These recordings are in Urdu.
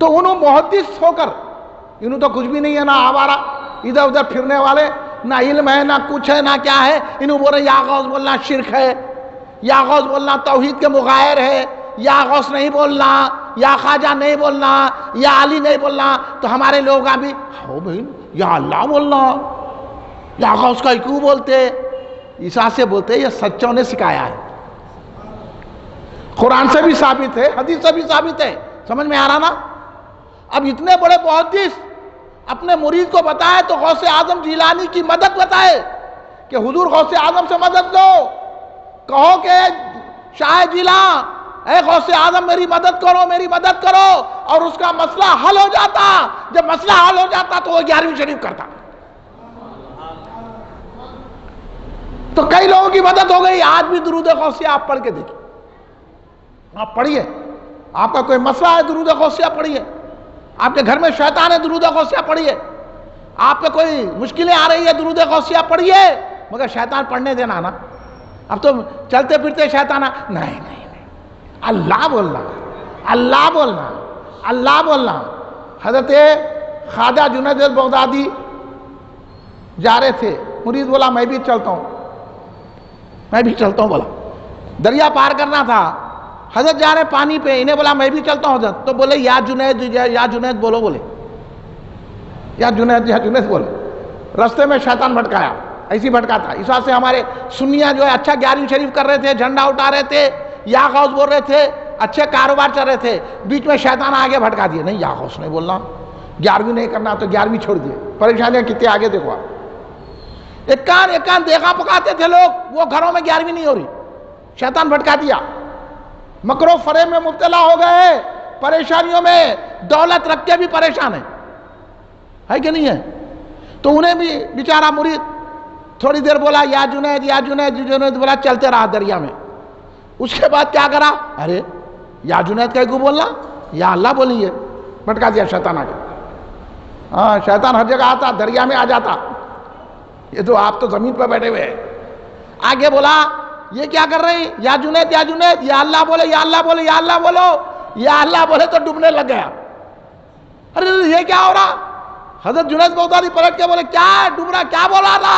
تو انہوں محدث ہو کر انہوں تو کچھ بھی نہیں ہے، نہ آوارہ ادھر ادھر پھرنے والے، نہ علم ہے نہ کچھ ہے نہ کیا ہے، انہوں بول رہے یا غوث بولنا شرک ہے، یا غوث بولنا توحید کے مغایر ہے، یا غوث نہیں بولنا، یا خواجہ نہیں بولنا، یا علی نہیں بولنا. تو ہمارے لوگ بھی ہو بھائی یا اللہ بولنا، یا غوث کا کیوں بولتے؟ عیسیٰ سے بولتے یہ سچوں نے سکھایا ہے، قرآن سے بھی ثابت ہے، حدیث سے بھی ثابت ہے. سمجھ میں آ رہا نا؟ اب اتنے بڑے محدث اپنے مرید کو بتائے تو غوث اعظم جیلانی کی مدد بتائے کہ حضور غوث اعظم سے مدد لو، کہو کہ شاہ جیلاں اے غوث اعظم میری مدد کرو میری مدد کرو، اور اس کا مسئلہ حل ہو جاتا. جب مسئلہ حل ہو جاتا تو وہ 11ویں شریف کرتا. تو کئی لوگوں کی مدد ہو گئی. آج بھی درود غوثیہ آپ پڑھ کے دیکھیں، آپ پڑھیے، آپ کا کوئی مسئلہ ہے درود غوثیہ پڑھیے، آپ کے گھر میں شیطان ہے درود غوثیہ پڑھیے، آپ پہ کوئی مشکلیں آ رہی ہے درود غوثیہ پڑھیے، مگر شیطان پڑھنے دینا نا. اب تو چلتے پھرتے شیطان نہیں اللہ بولنا، اللہ بولنا، اللہ بولنا. حضرت خواجہ جنید البغدادی جا رہے تھے، مرید بولا میں بھی چلتا ہوں، میں بھی چلتا ہوں. بولا دریا پار کرنا تھا، حضرت جا رہے پانی پہ، انہیں بولا میں بھی چلتا ہوں حضرت. تو بولے یا جنید بولو، بولے یا جنید بولے. رستے میں شیطان بھٹکایا، ایسی بھٹکا تھا. اس واسطے ہمارے سنیاں جو ہے اچھا 11ویں شریف کر رہے تھے، جھنڈا اٹھا رہے تھے، یا غوث بول رہے تھے، اچھے کاروبار چل رہے تھے، بیچ میں شیطان آگے بھٹکا دیے. نہیں یا غوث نہیں بولنا، 11ویں نہیں کرنا، تو 11ویں چھوڑ دیے. پریشانیاں کتنے آگے دیکھو آپ. ایک کان دیکھا پکاتے تھے لوگ، وہ گھروں میں 11ویں نہیں ہو رہی، شیطان بھٹکا دیا. مکر و فریب میں مبتلا ہو گئے، پریشانیوں میں، دولت رکھ کے بھی پریشان ہے کہ نہیں ہے؟ تو انہیں بھی بیچارہ مرید تھوڑی دیر بولا یا جنید یا جنید، جنید بولا چلتے رہا دریا میں. اس کے بعد کیا کرا؟ ارے یا جنید کہیں کو بولنا، یا اللہ بولیے. بھٹکا دیا شیطان آگے. ہاں شیطان ہر جگہ آتا، دریا میں آ جاتا. یہ تو آپ تو زمین پہ بیٹھے ہوئے ہیں. آگے بولا یہ کیا کر رہے ہیں؟ یا جنید یا جنید، یا اللہ بولے یا اللہ بولے یا اللہ بولو، یا اللہ بولے تو ڈوبنے لگ گیا. ارے یہ کیا ہو رہا؟ حضرت جنید بغدادی پلٹ کے بولے کیا ڈوب رہا، کیا بول رہا تھا؟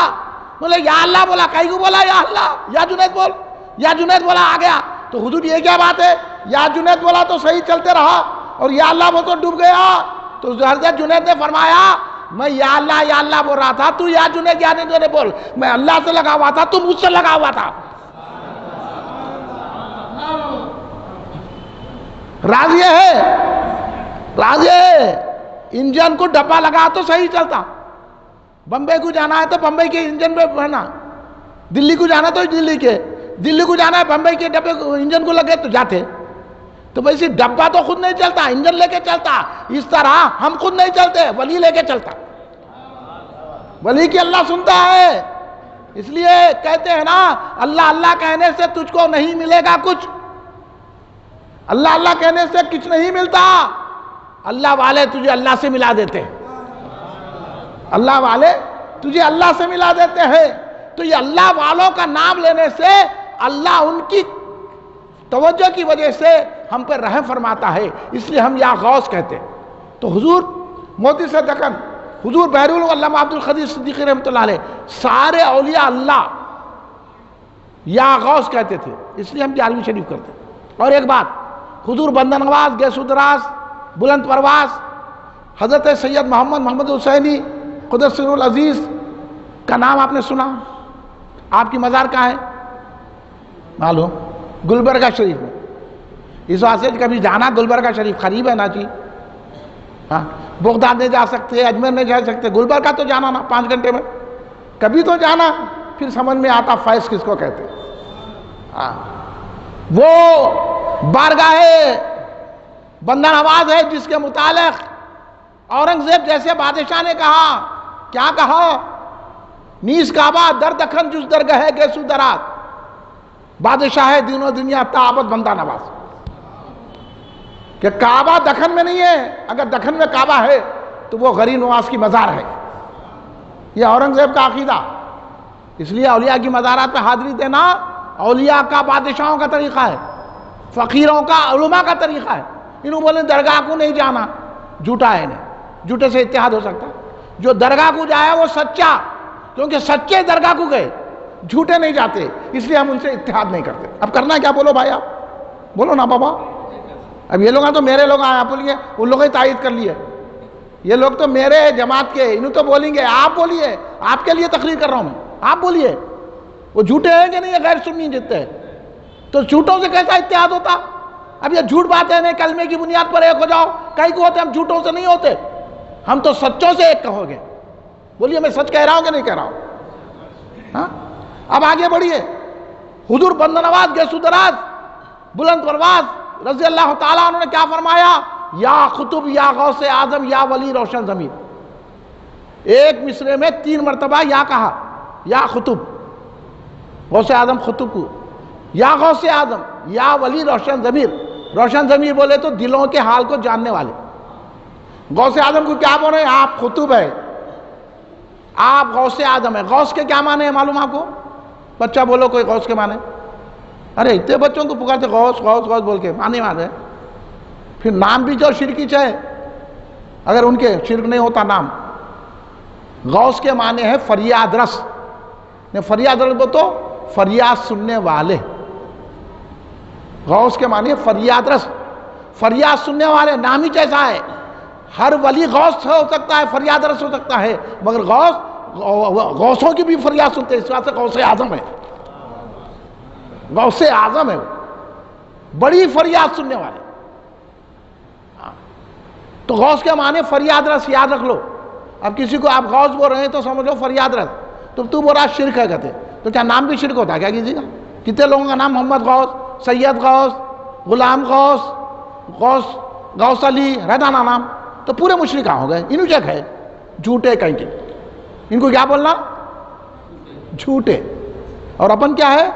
بولے یا اللہ بولا. کہیں کو بولا یا اللہ، یا جنید بول، یا جنید بولا آ گیا. تو حضور یہ کیا بات ہے؟ یا جنید بولا تو صحیح چلتے رہا، اور یا اللہ بول تو ڈوب گیا. تو حضرت جنید نے فرمایا میں یا اللہ بول رہا تھا، تو یا جنید یا جنید بول. میں اللہ سے لگا ہوا تھا، تو مجھ سے لگا ہوا تھا. راز یہ ہے انجن کو ڈبہ لگا تو صحیح چلتا. بمبئی کو جانا ہے تو بمبئی کے انجن پہ بہنا، دلی کو جانا تو دلی کو جانا ہے بمبئی کے ڈبے انجن کو لگے تو جاتے. تو ویسے ڈبہ تو خود نہیں چلتا، انجن لے کے چلتا. اس طرح ہم خود نہیں چلتے، ولی لے کے چلتا. ولی کی اللہ سنتا ہے. اس لیے کہتے ہیں نا اللہ اللہ کہنے سے تجھ کو نہیں ملے گا کچھ، اللہ اللہ کہنے سے کچھ نہیں ملتا. اللہ والے تجھے اللہ سے ملا دیتے ہیں، اللہ والے تجھے اللہ سے ملا دیتے ہیں. تو یہ اللہ والوں کا نام لینے سے اللہ ان کی توجہ کی وجہ سے ہم پر رحم فرماتا ہے، اس لیے ہم یا غوث کہتے ہیں. تو حضور موتی سے دکن، حضور بحر علامہ عبد القدیر صدیقی رحمۃ اللہ علیہ، سارے اولیاء اللہ یا غوث کہتے تھے، اس لیے ہم 11ویں شریف کرتے ہیں. اور ایک بات، حضور بندہ نواز، گیسو دراز، بلند پرواز، حضرت سید محمد حسینی قدس سر العزیز کا نام آپ نے سنا؟ آپ کی مزار کہاں ہے معلوم؟ گلبرگہ شریف میں. اس واسطے کبھی جانا گلبرگہ شریف قریب ہے نا جی. ہاں بغداد نہیں جا سکتے، اجمیر نہیں جا سکتے، گلبرگہ تو جانا نا 5 گھنٹے میں. کبھی تو جانا، پھر سمجھ میں آتا فیض کس کو کہتے. ہاں وہ بارگاہ بندہ نواز ہے جس کے متعلق اورنگزیب جیسے بادشاہ نے کہا، کیا کہا؟ نیز کعبہ در دکن جز درگاہ گیسو درات، بادشاہ ہے دین و دنیا تابت بندہ نواز. کہ کعبہ دکن میں نہیں ہے، اگر دکن میں کعبہ ہے تو وہ غریب نواز کی مزار ہے. یہ اورنگزیب کا عقیدہ. اس لیے اولیاء کی مزارات پہ حاضری دینا اولیاء کا، بادشاہوں کا طریقہ ہے، فقیروں کا، علماء کا طریقہ ہے. انہوں بولے درگاہ کو نہیں جانا، جھوٹا ہے نہیں، جھوٹے سے اتحاد ہو سکتا؟ جو درگاہ کو جایا وہ سچا، کیونکہ سچے درگاہ کو گئے، جھوٹے نہیں جاتے، اس لیے ہم ان سے اتحاد نہیں کرتے۔ اب کرنا کیا؟ بولو بھائی، آپ بولو نا بابا۔ اب یہ لوگ تو میرے لوگ آئے، آپ بولیے ان لوگوں ہی تائید کر لیے، یہ لوگ تو میرے جماعت کے، انہوں تو بولیں گے، آپ بولیے، آپ کے لیے تقریر کر رہا ہوں میں، آپ بولیے وہ جھوٹے ہیں کہ نہیں؟ غیر سنی جتنے ہیں تو جھوٹوں سے کیسا اتحاد ہوتا؟ اب یہ جھوٹ بات ہے نہیں، کلمے کی بنیاد پر ایک ہو جاؤ، کئی کو ہوتے، ہم جھوٹوں سے نہیں ہوتے، ہم تو سچوں سے ایک کہو گے۔ بولیے میں سچ کہہ رہا ہوں کہ نہیں کہہ رہا ہوں؟ ہاں، اب آگے بڑھیے۔ حضور بندہ نواز گیسو دراز بلند پرواز رضی اللہ تعالیٰ عنہ نے کیا فرمایا؟ یا خطب یا غوث اعظم یا ولی روشن ضمیر۔ ایک مصرے میں 3 مرتبہ یا کہا، یا خطب، غوث اعظم خطب کو، یا غوث اعظم یا ولی روشن ضمیر۔ روشن ضمیر بولے تو دلوں کے حال کو جاننے والے۔ غوث اعظم کو کیا بولے؟ آپ خطب ہے، آپ غوث اعظم ہے۔ غوث کے کیا معنی ہے معلوم آپ کو؟ بچہ بولو کوئی غوث کے معنی۔ ارے اتنے بچوں کو پکارتے غوث غوث غوث بول کے، معنی ہے۔ پھر نام بھی جو شرکی چاہے، اگر ان کے شرک نہیں ہوتا نام۔ غوث کے معنی ہے فریاد رس، فریاد رس بول تو فریاد سننے والے۔ غوث کے معنی ہے فریاد رس، فریاد سننے والے، نام ہی جیسا ہے۔ ہر ولی غوث ہو سکتا ہے، فریاد رس ہو سکتا ہے، مگر غوثوں کی بھی فریاد سنتے ہیں، اس واسطے غوث اعظم ہے، غوث اعظم ہے، بڑی فریاد سننے والے۔ تو غوث کے معنی فریاد رس، یاد رکھ لو۔ اب کسی کو آپ غوث بول رہے ہیں تو سمجھ لو فریاد رس، تو بول رہا شرک ہے کہتے، تو کیا نام بھی شرک ہوتا ہے کیا کسی کا؟ کتنے لوگوں کا نام محمد غوث، سید غوث، غلام غوث، غوث علی رہتا نا نام، تو پورے مشرک ہو گئے۔ انہوں چیک ہے جھوٹے کہیں کے، ان کو کیا بولنا؟ جھوٹے۔ اور اپن کیا ہے؟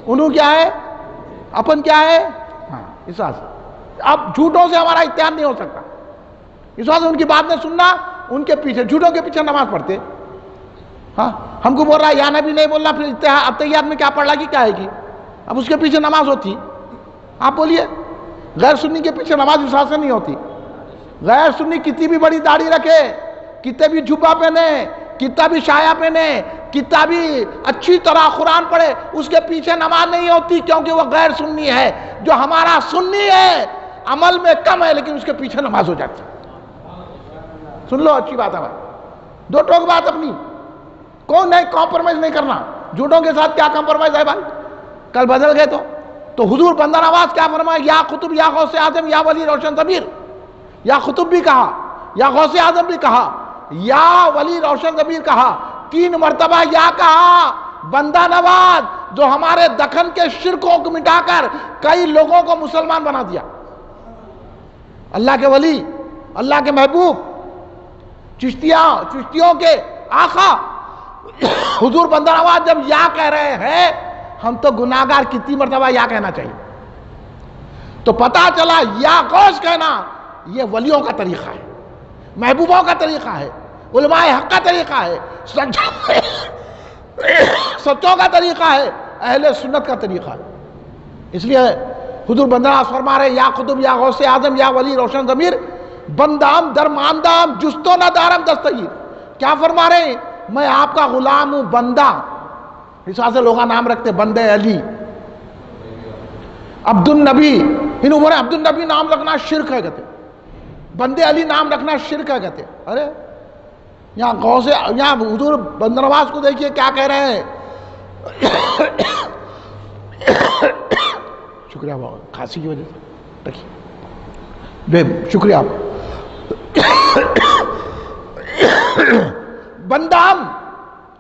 انہوں کیا ہے؟ اپن کیا ہے؟ ہاں، اس واسطے اب جھوٹوں سے ہمارا اتحاد نہیں ہو سکتا، اس واسطے ان کی بات نہیں سننا، ان کے پیچھے، جھوٹوں کے پیچھے نماز پڑھتے۔ ہاں، ہم کو بول رہا ہے یا نبی نہیں بولنا، پھر اتحاد میں کیا پڑھ لگی، کیا ہے گی؟ اب اس کے پیچھے نماز ہوتی، آپ بولیے۔ غیر سنی کے پیچھے نماز اس واسطے نہیں ہوتی۔ غیر سنی کتنی بھی بڑی داڑھی رکھے، کتنے بھی جھبا پہنے، کتنا بھی شایا پہنے، کتنا بھی اچھی طرح قرآن پڑھے، اس کے پیچھے نماز نہیں ہوتی، کیونکہ وہ غیر سنی ہے۔ جو ہمارا سنی ہے، عمل میں کم ہے، لیکن اس کے پیچھے نماز ہو جاتی۔ سن لو، اچھی بات ہے بھائی، دو ٹوک بات اپنی، کون نہیں کمپرومائز نہیں کرنا۔ جھوٹوں کے ساتھ کیا کمپرومائز ہے بھائی؟ کل بدل گئے تو حضور بندہ نواز کیا فرمایا؟ یا خطب یا غوث اعظم یا ولی روشن ضمیر۔ یا خطب بھی کہا، یا غوث اعظم بھی کہا، یا ولی روشن ضمیر کہا، 3 مرتبہ یا کہا۔ بندہ نواز جو ہمارے دکن کے شرکوں کو مٹا کر کئی لوگوں کو مسلمان بنا دیا، اللہ کے ولی، اللہ کے محبوب، چشتیوں کے آقا حضور بندہ نواز جب یا کہہ رہے ہیں، ہم تو گناہگار کتنی مرتبہ یا کہنا چاہیے؟ تو پتا چلا یا غوث کہنا یہ ولیوں کا طریقہ ہے، محبوبوں کا طریقہ ہے، علماء حق کا طریقہ ہے، سچوں کا طریقہ ہے، اہل سنت کا طریقہ ہے۔ اس لیے حضور بندہ نواز فرما رہے یا خطب یا غوث اعظم یا ولی روشن ضمیر، بندام درماندام جستو نہ دارم دستگیر۔ کیا فرما رہے ہیں؟ میں آپ کا غلام ہوں، بندہ۔ اس واسطے لوگاں نام رکھتے بندے علی، عبد النبی، انہوں بولے عبد النبی نام رکھنا شرک ہے کہتے، بندے علی نام رکھنا شرک ہے کہتے۔ ارے یہاں حضور بندہ نواز کو دیکھیے کیا کہہ رہے ہیں۔ شکریہ بابا، کھانسی کی وجہ سے بے شکریہ آپ۔ بندام،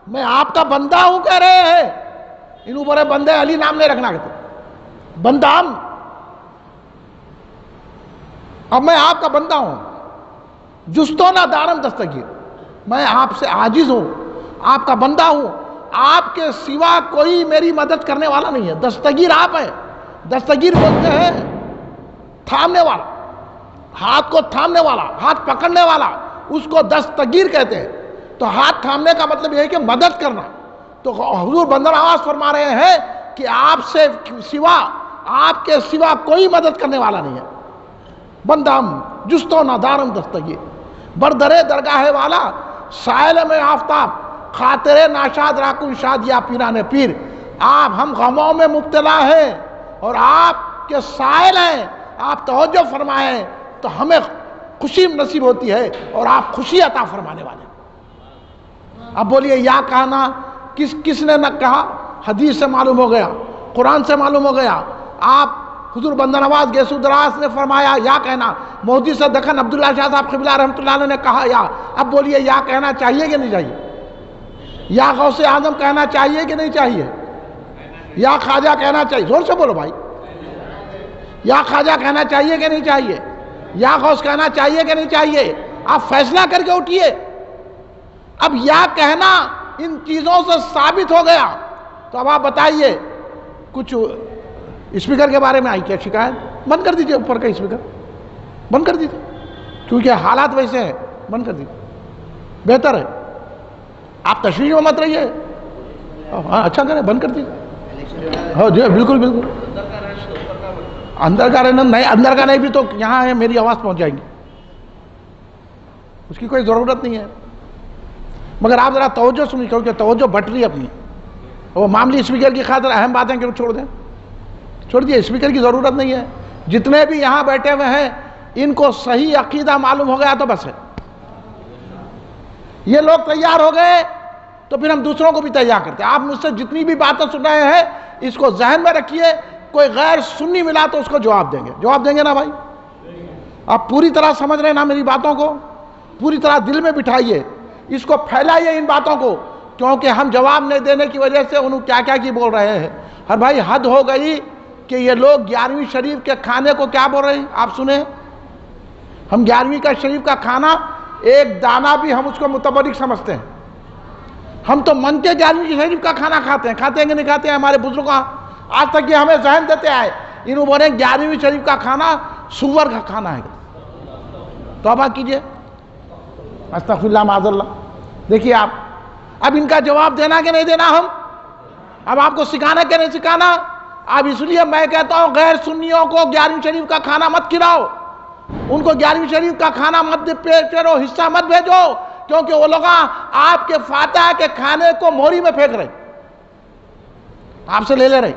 میں آپ کا بندہ ہوں کہہ رہے ہیں، انہوں بولے بندے علی نام نہیں رکھنا کہتے، بندام، اب میں آپ کا بندہ ہوں، جستو نہ دارم دستگیر، میں آپ سے عاجز ہوں، آپ کا بندہ ہوں، آپ کے سوا کوئی میری مدد کرنے والا نہیں ہے۔ دستگیر آپ ہیں، دستگیر بولتے ہیں تھامنے والا، ہاتھ کو تھامنے والا، ہاتھ پکڑنے والا، اس کو دستگیر کہتے ہیں۔ تو ہاتھ تھامنے کا مطلب یہ ہے کہ مدد کرنا۔ تو حضور بندہ نواز فرما رہے ہیں کہ آپ کے سوا کوئی مدد کرنے والا نہیں ہے۔ بندم جستو ندارم دستگی بردرے درگاہ والا سائل میں آفتاب خاطر ناشاد راکن شادیا پیران پیر. آپ ہم غموں میں مبتلا ہیں اور آپ کے سائل ہیں, آپ توجہ فرمائیں تو ہمیں خوشی نصیب ہوتی ہے اور آپ خوشی عطا فرمانے والے. اب بولیے یا کہنا کس نے نہ کہا؟ حدیث سے معلوم ہو گیا, قرآن سے معلوم ہو گیا. آپ حضور بندہ نواز گیسو دراز نے فرمایا یا کہنا, مودی سے دکن عبداللہ شاہ صاحب قبلہ رحمۃ اللہ علیہ نے کہا یا. اب بولیے یا کہنا چاہیے کہ نہیں چاہیے؟ یا غوث اعظم کہنا چاہیے کہ نہیں چاہیے؟ یا خواجہ کہنا چاہیے؟ زور سے بولو بھائی. یا خواجہ کہنا چاہیے کہ نہیں چاہیے؟ یا غوث کہنا چاہیے کہ نہیں چاہیے؟ آپ فیصلہ کر کے اٹھیے. اب یا کہنا ان چیزوں سے ثابت ہو گیا تو اب آپ بتائیے کچھ اسپیکر کے بارے میں آئی کیا شکایت؟ بند کر دیجئے اوپر کا اسپیکر, بند کر دیجئے, کیونکہ حالات ویسے ہیں, بند کر دیجئے, بہتر ہے. آپ تشویش میں مت رہیے. ہاں اچھا کریں, بند کر دیجئے. ہاں جی بالکل بالکل. اندر کا رہنا نہیں, اندر کا نہیں بھی تو یہاں ہے, میری آواز پہنچ جائے گی, اس کی کوئی ضرورت نہیں ہے. مگر آپ ذرا توجہ سنیے کیونکہ توجہ بٹ رہی ہے اپنی. وہ معاملی اسپیکر کی خاطر اہم باتیں کیوں چھوڑ دیں؟ چھوڑ دیے, اسپیکر کی ضرورت نہیں ہے. جتنے بھی یہاں بیٹھے ہوئے ہیں ان کو صحیح عقیدہ معلوم ہو گیا تو بس ہے. یہ لوگ تیار ہو گئے تو پھر ہم دوسروں کو بھی تیار کرتے ہیں. آپ مجھ سے جتنی بھی باتیں سن رہے ہیں اس کو ذہن میں رکھیے, کوئی غیر سنی ملا تو اس کو جواب دیں گے. جواب دیں گے نا بھائی؟ آپ پوری طرح سمجھ رہے ہیں نا میری باتوں کو؟ پوری طرح دل میں بٹھائیے, اس کو پھیلائیے ان باتوں کو, کیونکہ ہم جواب نہیں دینے کی وجہ سے انہوں کیا کیا کی بول رہے ہیں. ہر بھائی حد ہو گئی کہ یہ لوگ 11ویں شریف کے کھانے کو کیا بول رہے ہیں آپ سنیں. ہم 11ویں کا شریف کا کھانا ایک دانہ بھی ہم اس کو متبرک سمجھتے ہیں. ہم تو من کے 11ویں شریف کا کھانا کھاتے ہیں کہ نہیں کھاتے ہیں؟ ہمارے بزرگوں آج تک یہ ہمیں ذہن دیتے آئے. انہوں بولے 11ویں شریف کا کھانا سور کا کھانا ہے. توبہ کیجئے, استغفر اللہ معاذ اللہ. دیکھیے آپ اب ان کا جواب دینا کہ نہیں دینا, ہم اب آپ کو سکھانا کہ نہیں سکھانا. اب اس لیے میں کہتا ہوں غیر سنیوں کو 11ویں شریف کا کھانا مت کھلاؤ, ان کو 11ویں شریف کا کھانا مت پیرو, حصہ مت بھیجو, کیونکہ وہ لوگ آپ کے فاتحہ کے کھانے کو موری میں پھینک رہے, آپ سے لے رہے.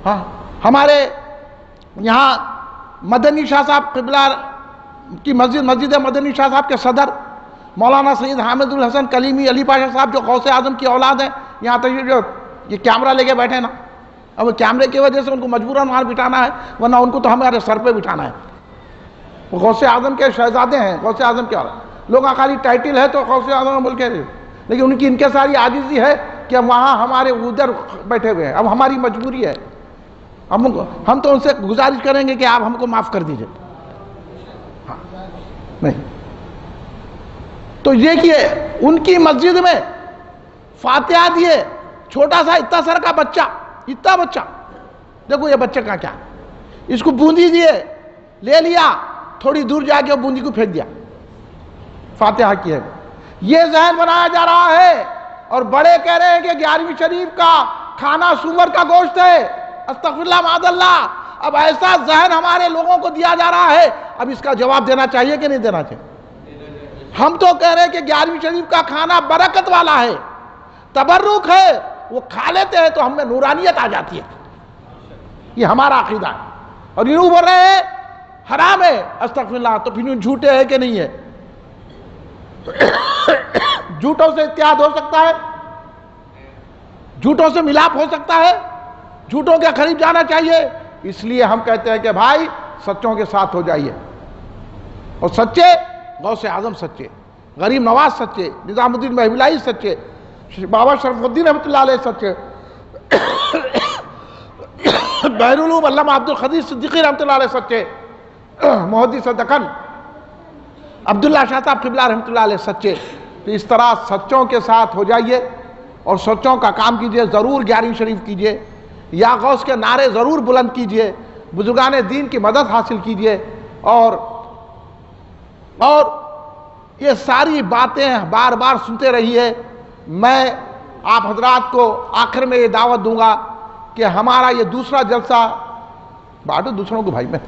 ہاں ہمارے یہاں مدنی شاہ صاحب قبلہ کی مسجد مدنی شاہ صاحب کے صدر مولانا سید حامد الحسن کلیمی علی پاشا صاحب جو غوث اعظم کی اولاد ہیں, یہاں تک جو یہ کیمرہ لے کے بیٹھے نا, اب کیمرے کی وجہ سے ان کو مجبوراً وہاں بٹھانا ہے, ورنہ ان کو تو ہمارے سر پہ بٹھانا ہے. وہ غوث اعظم کے شہزادے ہیں, غوث اعظم کے اولاد. لوگ خالی ٹائٹل ہے تو غوث اعظم بول کے, لیکن ان کی انکساری عاجزی ہے کہ وہاں ہمارے ادھر بیٹھے ہوئے ہیں. اب ہماری مجبوری ہے, ہم تو ان سے گزارش کریں گے کہ آپ ہم کو معاف کر دیجئے. ہاں نہیں تو یہ کہ ان کی مسجد میں فاتحہ دیے, چھوٹا سا اتنا سر کا بچہ, اتنا بچہ, دیکھو یہ بچہ کا کیا, اس کو بوندی دیے, لے لیا, تھوڑی دور جا کے بوندی کو پھینک دیا, فاتحہ کی ہے. یہ ذہن بنایا جا رہا ہے اور بڑے کہہ رہے ہیں کہ 11ویں شریف کا کھانا سور کا گوشت ہے. استغفر اللہ معاذ اللہ. اب ایسا ذہن ہمارے لوگوں کو دیا جا رہا ہے, اب اس کا جواب دینا چاہیے کہ نہیں دینا چاہیے؟ ہم تو کہہ رہے ہیں کہ 11ویں شریف کا کھانا برکت والا ہے, تبرک ہے, وہ کھا لیتے ہیں تو ہم میں نورانیت آ جاتی ہے. یہ ہمارا عقیدہ ہے. اور یوں بول رہے ہیں حرام ہے, استغفر اللہ. تو پھر جھوٹے ہے کہ نہیں ہے؟ جھوٹوں سے اتحاد ہو سکتا ہے, جھوٹوں سے ملاپ ہو سکتا ہے, جھوٹوں کے قریب جانا چاہیے. اس لیے ہم کہتے ہیں کہ بھائی سچوں کے ساتھ ہو جائیے, اور سچے غوث اعظم سچے, غریب نواز سچے, نظام الدین محبلائی سچے, بابا شرف الدین رحمۃ اللہ علیہ سچے, بحرالعلوم علامہ عبدالقدیر صدیقی رحمۃ اللہ علیہ سچے, محدث دکن عبداللہ شاہ صاحب قبلہ رحمۃ اللہ علیہ سچے. تو اس طرح سچوں کے ساتھ ہو جائیے اور سچوں کا کام کیجئے. ضرور 11ویں شریف کیجئے, یا غوث کے نعرے ضرور بلند کیجئے, بزرگان دین کی مدد حاصل کیجئے, اور یہ ساری باتیں بار بار سنتے رہیے. میں آپ حضرات کو آخر میں یہ دعوت دوں گا کہ ہمارا یہ دوسرا جلسہ, بانٹو دوسروں کو بھائی, میں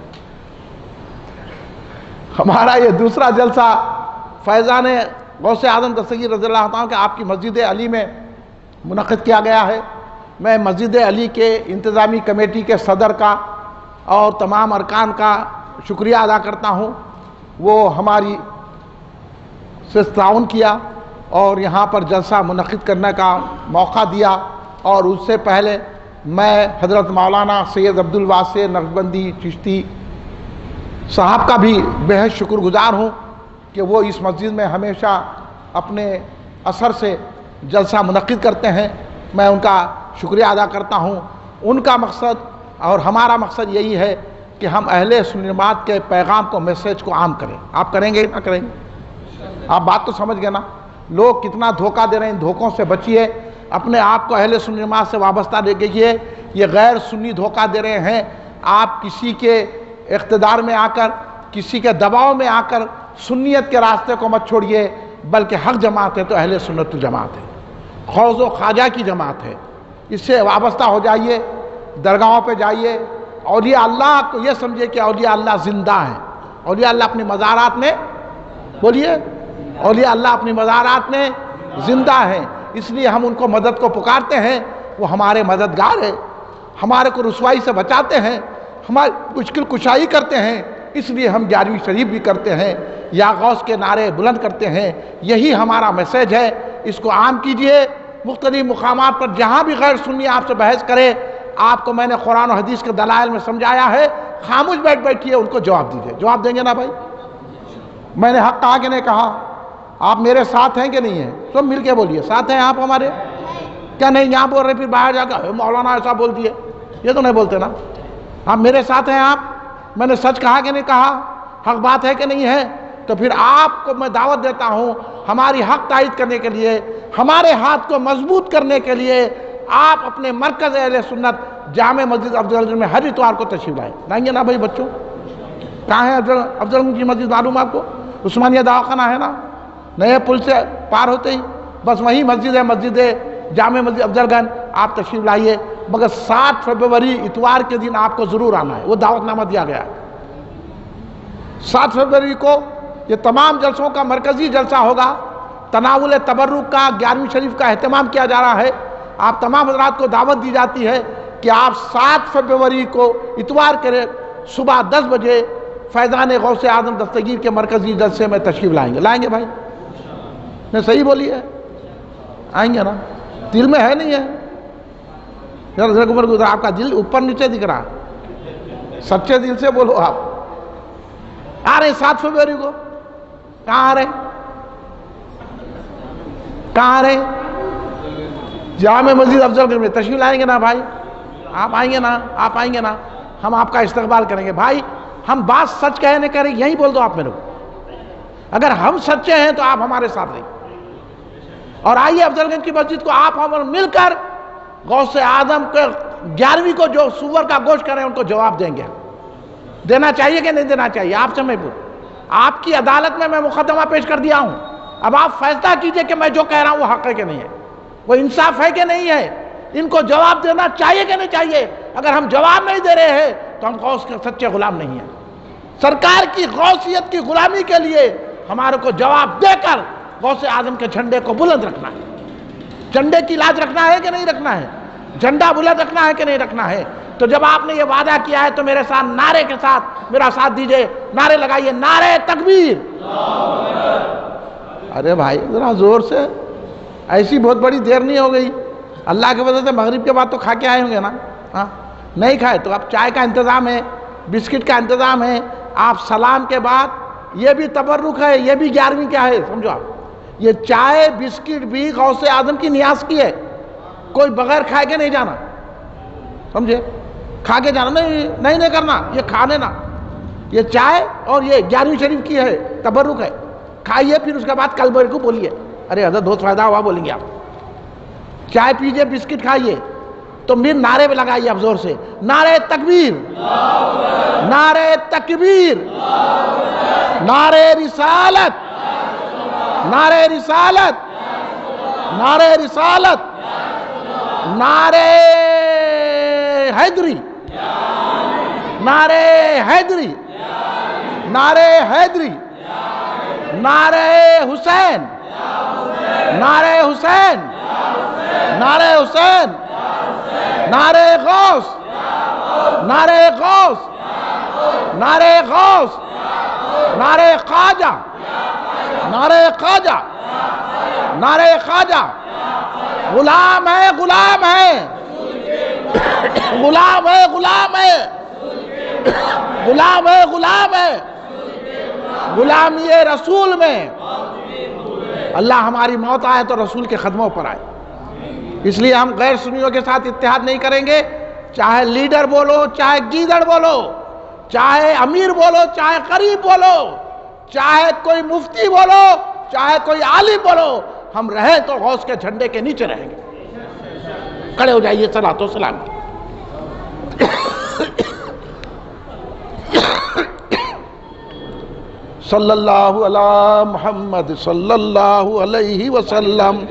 ہمارا یہ دوسرا جلسہ فیضان غوث اعظم دستگیر رضی اللہ عنہ کہ آپ کی مسجد علی میں منعقد کیا گیا ہے۔ میں مسجد علی کے انتظامی کمیٹی کے صدر کا اور تمام ارکان کا شکریہ ادا کرتا ہوں، وہ ہماری سے تعاون کیا اور یہاں پر جلسہ منعقد کرنے کا موقع دیا۔ اور اس سے پہلے میں حضرت مولانا سید عبدالواسع نقشبندی چشتی صاحب کا بھی بہت شکر گزار ہوں کہ وہ اس مسجد میں ہمیشہ اپنے اثر سے جلسہ منعقد کرتے ہیں۔ میں ان کا شکریہ ادا کرتا ہوں۔ ان کا مقصد اور ہمارا مقصد یہی ہے کہ ہم اہل سنت جماعت کے پیغام کو، میسیج کو عام کریں۔ آپ کریں گے نہ کریں گے؟ آپ بات تو سمجھ گئے نا؟ لوگ کتنا دھوکہ دے رہے ہیں، ان دھوکوں سے بچیے، اپنے آپ کو اہل سنت جماعت سے وابستہ دیکھیے۔ یہ غیر سنی دھوکہ دے رہے ہیں۔ آپ کسی کے اقتدار میں آ کر، کسی کے دباؤ میں آ کر سنیت کے راستے کو مت چھوڑیے، بلکہ حق جماعت ہے تو اہل سنت جماعت ہے، خوض و خواجہ کی جماعت ہے، اس سے وابستہ ہو جائیے، درگاہوں پہ جائیے۔ اولیاء اللہ کو یہ سمجھے کہ اولیاء اللہ زندہ ہیں، اولیاء اللہ اپنی مزارات میں، بولیے، اولیاء اللہ اپنی مزارات میں زندہ ہیں، اس لیے ہم ان کو مدد کو پکارتے ہیں۔ وہ ہمارے مددگار ہیں، ہمارے کو رسوائی سے بچاتے ہیں، ہماری مشکل کشائی کرتے ہیں، اس لیے ہم 11ویں شریف بھی کرتے ہیں، یا غوث کے نعرے بلند کرتے ہیں۔ یہی ہمارا میسیج ہے، اس کو عام کیجئے۔ مختلف مقامات پر جہاں بھی غیر سنی آپ سے بحث کرے، آپ کو میں نے قرآن و حدیث کے دلائل میں سمجھایا ہے، خاموش بیٹھیے، ان کو جواب دیجئے۔ جواب دیں گے نا بھائی؟ میں نے حق کہا کہ نہیں کہا؟ آپ میرے ساتھ ہیں کہ نہیں ہیں؟ سب مل کے بولیے، ساتھ ہیں آپ ہمارے؟ کیا نہیں یہاں بول رہے پھر باہر جا کر مولانا ایسا بول دیے؟ یہ تو نہیں بولتے نا۔ آپ میرے ساتھ ہیں؟ آپ، میں نے سچ کہا کہ نہیں کہا؟ حق بات ہے کہ نہیں ہے؟ تو پھر آپ کو میں دعوت دیتا ہوں، ہماری حق تائید کرنے کے لیے، ہمارے ہاتھ کو مضبوط کرنے کے لیے آپ اپنے مرکز اہل سنت جامع مسجد افضل میں ہر اتوار کو تشریف لائیں۔ لائیں گے نا بھائی بچوں؟ کہاں ہے افضل کی مسجد؟ معلوم آپ کو؟ عثمانیہ دواخانہ ہے نا، نئے پل سے پار ہوتے ہی بس وہی مسجد ہے، مسجد جامع مسجد افضل گنج۔ آپ تشریف لائیے، مگر 7 فروری اتوار کے دن آپ کو ضرور آنا ہے، وہ دعوت نامہ دیا گیا ہے۔ 7 فروری کو یہ تمام جلسوں کا مرکزی جلسہ ہوگا، تناول تبرک کا 11ویں شریف کا اہتمام کیا جا رہا ہے۔ آپ تمام حضرات کو دعوت دی جاتی ہے کہ آپ 7 فروری کو اتوار کے صبح 10 بجے فیضان غوث اعظم دستگیر کے مرکزی جلسے میں تشریف لائیں گے۔ لائیں گے بھائی؟ نے صحیح بولی ہے؟ آئیں گے نا؟ دل میں ہے نہیں ہے؟ آپ کا دل اوپر نیچے دکھ رہا، سچے دل سے بولو۔ آپ آ رہے ہیں 7 فروری کو؟ کہاں آ رہے ہیں؟ کہاں آ رہے ہیں؟ جامع مسجد افضل گنج میں تشریف لائیں گے نا بھائی؟ آپ آئیں گے نا؟ آپ آئیں گے نا؟ ہم آپ کا استقبال کریں گے بھائی۔ ہم بات سچ کہنے کریں، یہی بول دو آپ میرے کو۔ اگر ہم سچے ہیں تو آپ ہمارے ساتھ رہیں، اور آئیے افضل گنج کی مسجد کو آپ ہم مل کر غوث اعظم کے 11ویں کو جو سور کا گوشت کریں ان کو جواب دیں گے۔ دینا چاہیے کہ نہیں دینا چاہیے؟ آپ سے میں آپ کی عدالت میں مقدمہ پیش کر دیا ہوں، اب آپ فیصلہ کیجئے کہ میں جو کہہ رہا ہوں وہ حق ہے کہ نہیں ہے، وہ انصاف ہے کہ نہیں ہے، ان کو جواب دینا چاہیے کہ نہیں چاہیے؟ اگر ہم جواب نہیں دے رہے ہیں تو ہم غوث کے سچے غلام نہیں ہیں۔ سرکار کی غوثیت کی غلامی کے لیے ہمارے کو جواب دے کر غوث اعظم کے جھنڈے کو بلند رکھنا ہے۔ جھنڈے کی لاج رکھنا ہے کہ نہیں رکھنا ہے؟ جھنڈا بلند رکھنا ہے کہ نہیں رکھنا ہے؟ تو جب آپ نے یہ وعدہ کیا ہے تو میرے ساتھ نعرے کے ساتھ میرا ساتھ دیجئے، نعرے لگائیے، نعرے تکبیر۔ ارے بھائی ذرا زور سے، ایسی بہت بڑی دیر نہیں ہو گئی؟ اللہ کی وجہ سے مغرب کے بعد تو کھا کے آئے ہوں گے نا؟ ہاں نہیں کھائے تو اب چائے کا انتظام ہے، بسکٹ کا انتظام ہے۔ آپ سلام کے بعد یہ بھی تبرک ہے، یہ بھی 11ویں کیا ہے سمجھو آپ، یہ چائے بسکٹ بھی غوث اعظم کی نیاز کی ہے، کوئی بغیر کھائے کے نہیں جانا، سمجھے؟ کھا کے جانا نہیں کرنا، یہ کھانے نا، یہ چائے اور یہ 11ویں شریف کی ہے، تبرک ہے، کھائیے پھر اس کے بعد کلمے کو بولیے۔ ارے حضرت بہت فائدہ ہوا بولیں گے آپ، چائے پیجئے بسکٹ کھائیے تو پھر نعرے پہ لگائیے اب زور سے، نعرے تکبیر، نعرے تکبیر، نعرے رسالت، نعرے رسالت، نعرے رسالت، نعرے حیدری، نعرے حیدری، نعرہ حیدری، نعرہ حسین، نعرہ حسین، نعرہ حسین، نعرہ غوث، نعرہ غوث، نعرہ غوث، نعرہ خواجہ، نعرہ خواجہ، نعرہ خواجہ، غلام ہے، غلام ہے، غلام ہے، غلام ہے، غلام ہے، غلام ہے، غلامی رسول میں اللہ ہماری موت آئے تو رسول کے قدموں پر آئے. اس لیے ہم غیر سنیوں کے ساتھ اتحاد نہیں کریں گے، چاہے لیڈر بولو، چاہے گیدڑ بولو، چاہے امیر بولو، چاہے غریب بولو، چاہے کوئی مفتی بولو، چاہے کوئی عالم بولو، ہم رہیں تو غوث کے جھنڈے کے نیچے رہیں گے. کھڑے ہو جائیے صلاۃ و سلام. صلی اللہ علی محمد صلی اللہ علیہ وسلم.